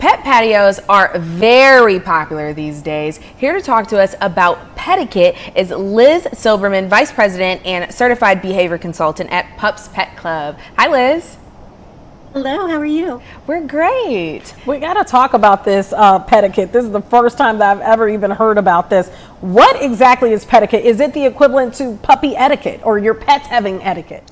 Pet patios are very popular these days. Here to talk to us about petiquette is Liz Silberman, Vice President and Certified Behavior Consultant at PUPS Pet Club. Hi, Liz. Hello, how are you? We're great. We got to talk about this petiquette. This is the first time that I've ever even heard about this. What exactly is petiquette? Is it the equivalent to puppy etiquette or your pets having etiquette?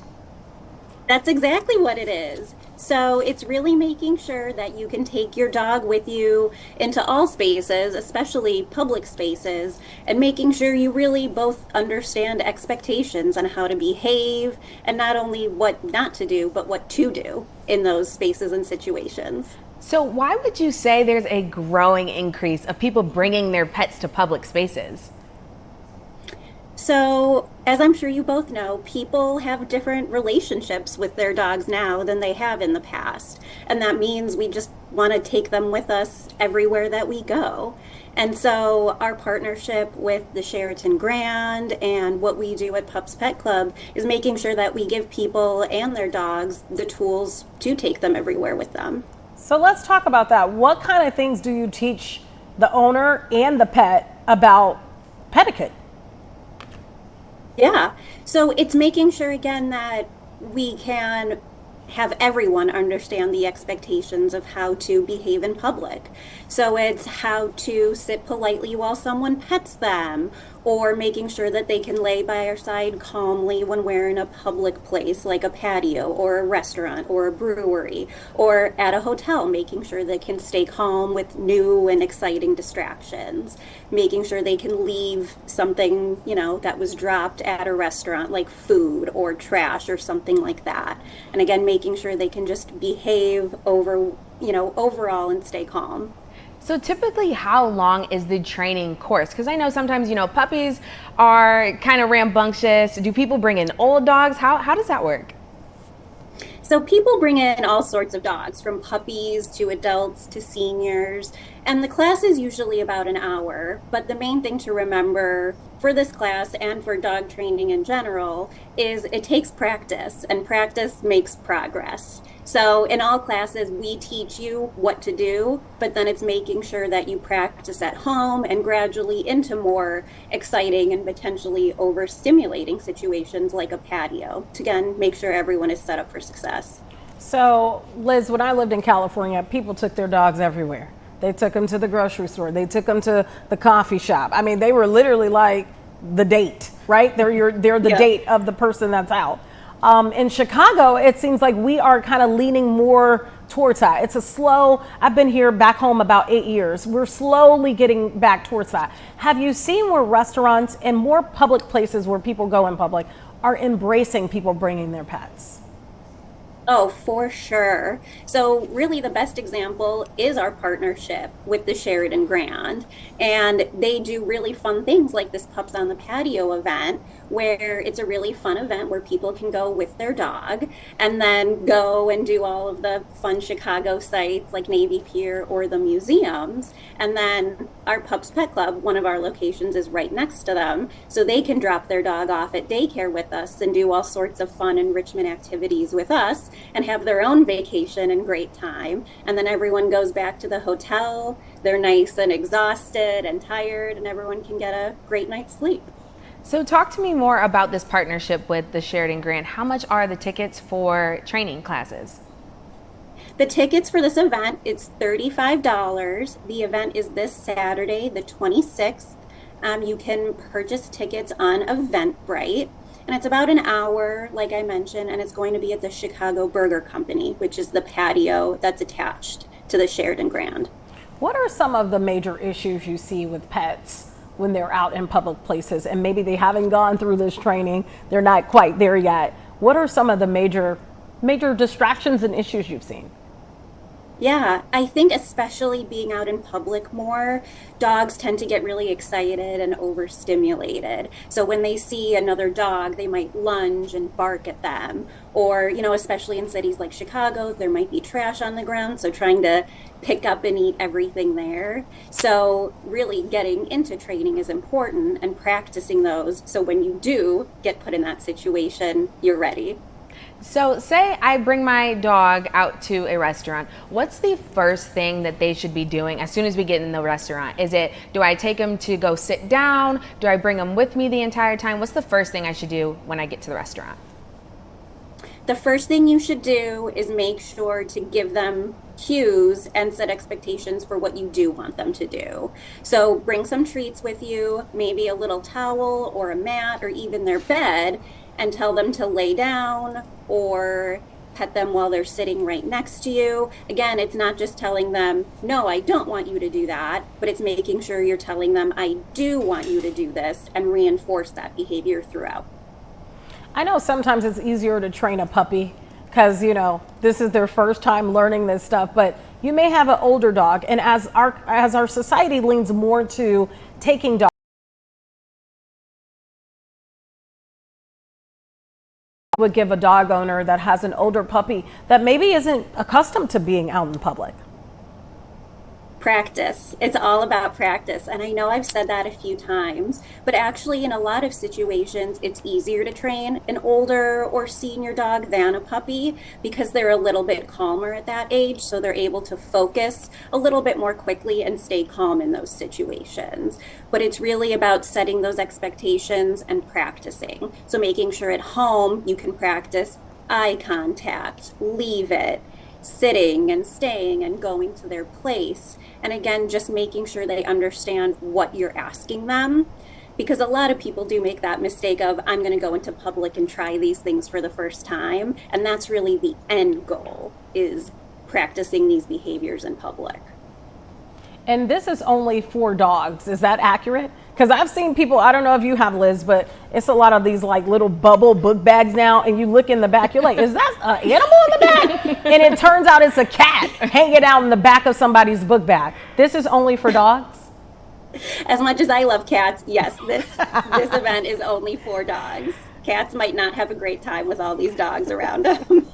That's exactly what it is. So it's really making sure that you can take your dog with you into all spaces, especially public spaces, and making sure you really both understand expectations on how to behave and not only what not to do, but what to do in those spaces and situations. So why would you say there's a growing increase of people bringing their pets to public spaces? So, as I'm sure you both know, people have different relationships with their dogs now than they have in the past. And that means we just want to take them with us everywhere that we go. And so, our partnership with the Sheraton Grand and what we do at PUPS Pet Club is making sure that we give people and their dogs the tools to take them everywhere with them. So let's talk about that. What kind of things do you teach the owner and the pet about petiquette? Yeah. So it's making sure again that we can have everyone understand the expectations of how to behave in public. So it's how to sit politely while someone pets them, or making sure that they can lay by our side calmly when we're in a public place like a patio or a restaurant or a brewery or at a hotel, making sure they can stay calm with new and exciting distractions, making sure they can leave something, that was dropped at a restaurant like food or trash or something like that. And again, making sure they can just behave overall and stay calm. So typically, how long is the training course? Because I know sometimes, puppies are kind of rambunctious. Do people bring in old dogs? How does that work? So people bring in all sorts of dogs, from puppies to adults to seniors, and the class is usually about an hour. But the main thing to remember for this class and for dog training in general is it takes practice, and practice makes progress. So in all classes, we teach you what to do, but then it's making sure that you practice at home and gradually into more exciting and potentially overstimulating situations like a patio to, again, make sure everyone is set up for success. So Liz, when I lived in California, people took their dogs everywhere. They took them to the grocery store. They took them to the coffee shop. I mean, they were literally like the date, right? They're the date of the person that's out. In Chicago, it seems like we are kind of leaning more towards that. I've been here back home about 8 years. We're slowly getting back towards that. Have you seen where restaurants and more public places where people go in public are embracing people bringing their pets? Oh, for sure. So really the best example is our partnership with the Sheraton Grand. And they do really fun things like this Pups on the Patio event, where it's a really fun event where people can go with their dog and then go and do all of the fun Chicago sites like Navy Pier or the museums. And then our Pups Pet Club, one of our locations, is right next to them. So they can drop their dog off at daycare with us and do all sorts of fun enrichment activities with us and have their own vacation and great time. And then everyone goes back to the hotel. They're nice and exhausted and tired, and everyone can get a great night's sleep. So talk to me more about this partnership with the Sheraton Grand. How much are the tickets for training classes? The tickets for this event, it's $35. The event is this Saturday, the 26th. You can purchase tickets on Eventbrite. And it's about an hour, like I mentioned, and it's going to be at the Chicago Burger Company, which is the patio that's attached to the Sheraton Grand. What are some of the major issues you see with pets when they're out in public places and maybe they haven't gone through this training, they're not quite there yet? What are some of the major distractions and issues you've seen? Yeah, I think especially being out in public more, dogs tend to get really excited and overstimulated. So when they see another dog, they might lunge and bark at them. Or, especially in cities like Chicago, there might be trash on the ground. So trying to pick up and eat everything there. So really getting into training is important and practicing those. So when you do get put in that situation, you're ready. So say I bring my dog out to a restaurant. What's the first thing that they should be doing as soon as we get in the restaurant? Do I take them to go sit down? Do I bring them with me the entire time? What's the first thing I should do when I get to the restaurant? The first thing you should do is make sure to give them cues and set expectations for what you do want them to do. So bring some treats with you, maybe a little towel or a mat or even their bed, and tell them to lay down or pet them while they're sitting right next to you. Again, it's not just telling them, no, I don't want you to do that, but it's making sure you're telling them, I do want you to do this, and reinforce that behavior throughout. I know sometimes it's easier to train a puppy because, this is their first time learning this stuff, but you may have an older dog. And as our society leans more to taking dogs, would give a dog owner that has an older puppy that maybe isn't accustomed to being out in public? Practice. It's all about practice. And I know I've said that a few times, but actually in a lot of situations, it's easier to train an older or senior dog than a puppy because they're a little bit calmer at that age. So they're able to focus a little bit more quickly and stay calm in those situations. But it's really about setting those expectations and practicing. So making sure at home you can practice eye contact, leave it, sitting and staying and going to their place. And again, just making sure they understand what you're asking them. Because a lot of people do make that mistake of, I'm going to go into public and try these things for the first time. And that's really the end goal, is practicing these behaviors in public. And this is only for dogs. Is that accurate? Because I've seen people, I don't know if you have, Liz, but it's a lot of these like little bubble book bags now, and you look in the back, you're like, is that an animal in the back? And it turns out it's a cat hanging out in the back of somebody's book bag. This is only for dogs? As much as I love cats, yes, this event is only for dogs. Cats might not have a great time with all these dogs around them.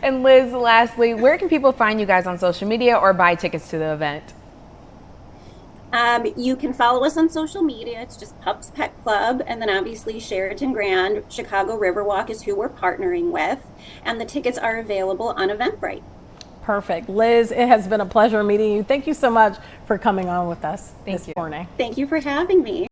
And Liz, lastly, where can people find you guys on social media or buy tickets to the event? You can follow us on social media. It's just PUPS Pet Club. And then obviously Sheraton Grand, Chicago Riverwalk is who we're partnering with. And the tickets are available on Eventbrite. Perfect. Liz, it has been a pleasure meeting you. Thank you so much for coming on with us this morning. Thank you for having me.